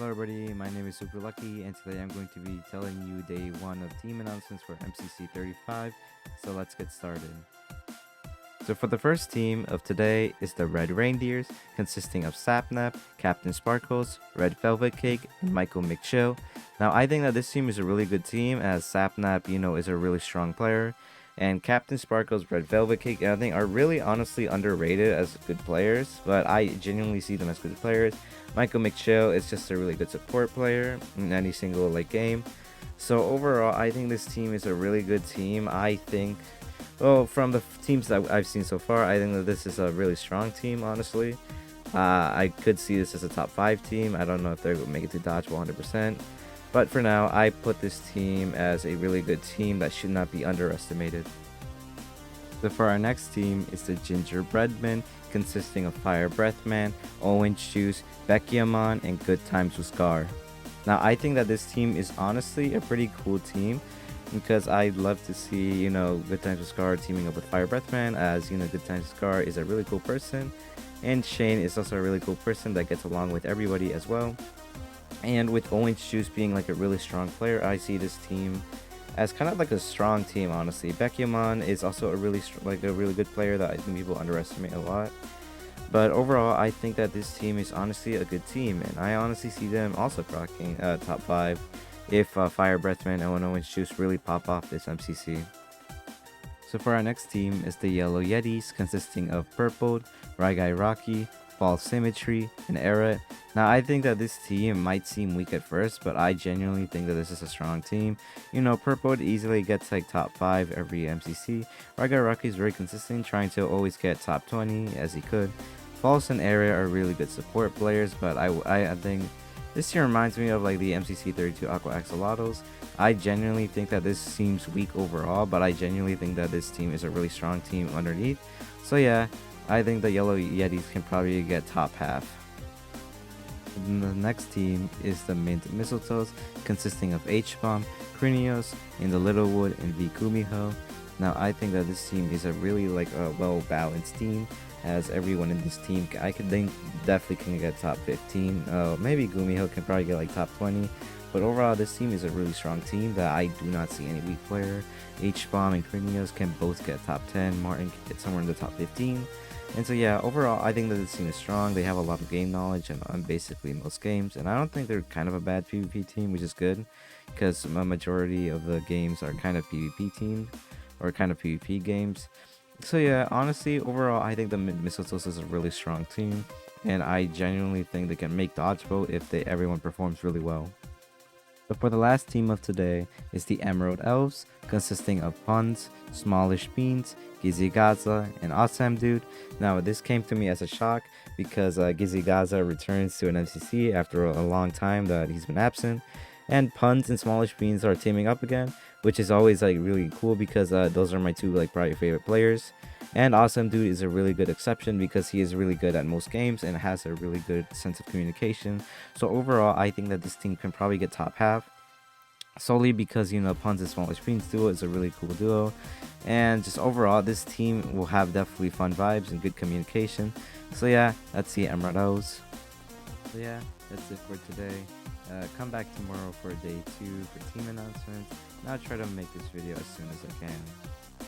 Hello everybody, my name is Super Lucky and today I'm going to be telling you day 1 of team announcements for MCC 35, so let's get started. So for the first team of today is the Red Reindeers, consisting of Sapnap, CaptainSparklez, RedVelvetCake, and Michealmcchill. Now I think that this team is a really good team as Sapnap, is a really strong player. And CaptainSparklez, RedVelvetCake, I think are really honestly underrated as good players, but I genuinely see them as good players. Michealmcchill is just a really good support player in any single game. So overall, I think this team is a really good team. I think, well, from the teams that I've seen so far, I think that this is a really strong team, honestly. I could see this as a top 5 team. I don't know if they're going to make it to Dodgeball 100%. But for now, I put this team as a really good team that should not be underestimated. So for our next team is the Gingerbread Man, consisting of FireBreathMan, OwengeJuice, Bekyamon, and GoodTimesWithScar. Now I think that this team is honestly a pretty cool team because I'd love to see, GoodTimesWithScar teaming up with FireBreathMan, as GoodTimesWithScar is a really cool person, and Shane is also a really cool person that gets along with everybody as well. And with OwengeJuice being a really strong player, I see this team as kind of a strong team, honestly. Bekyamon is also a really good player that I think people underestimate a lot. But overall, I think that this team is honestly a good team, and I honestly see them also cracking top 5 if FireBreathMan and OwengeJuice really pop off this MCC. So for our next team is the Yellow Yetis, consisting of Purple, Ryguyrocky, Falsesymmetry, and Eret. Now I think that this team might seem weak at first, but I genuinely think that this is a strong team. Purple easily gets top 5 every MCC. Ryguyrocky is very consistent, trying to always get top 20 as he could. False and Eret are really good support players, but I think this team reminds me of the MCC 32 Aqua Axolotls. I genuinely think that this seems weak overall, but I genuinely think that this team is a really strong team underneath. So yeah, I think the Yellow Yetis can probably get top half. And the next team is the Mint Mistletoes, consisting of H-Bomb, Krinos, IntheLittleWood, and vGumiho. Now I think that this team is a really a well-balanced team, as everyone in this team I could think definitely can get top 15. Maybe Gumiho can probably get top 20. But overall, this team is a really strong team that I do not see any weak player. H-Bomb and Krinos can both get top 10. Martin can get somewhere in the top 15. And so yeah, overall, I think that this team is strong. They have a lot of game knowledge on basically most games. And I don't think they're kind of a bad PvP team, which is good, because a majority of the games are kind of PvP teams, or kind of PvP games. So yeah, honestly, overall, I think the Mistletoes is a really strong team. And I genuinely think they can make Dodgeball if everyone performs really well. So for the last team of today is the Emerald Elves, consisting of Punz, SmallishBeans, GizzyGazza, and Awesamdude. Now this came to me as a shock because GizzyGazza returns to an MCC after a long time that he's been absent, and Punz and SmallishBeans are teaming up again, which is always really cool because those are my two probably favorite players. And Awesamdude is a really good exception because he is really good at most games and has a really good sense of communication. So overall, I think that this team can probably get top half, solely because Punz and SmallishBeans duo is a really cool duo. And just overall, this team will have definitely fun vibes and good communication. So yeah, that's the Emerald Elves. So yeah, that's it for today. Come back tomorrow for day 2 for team announcements, and I'll try to make this video as soon as I can.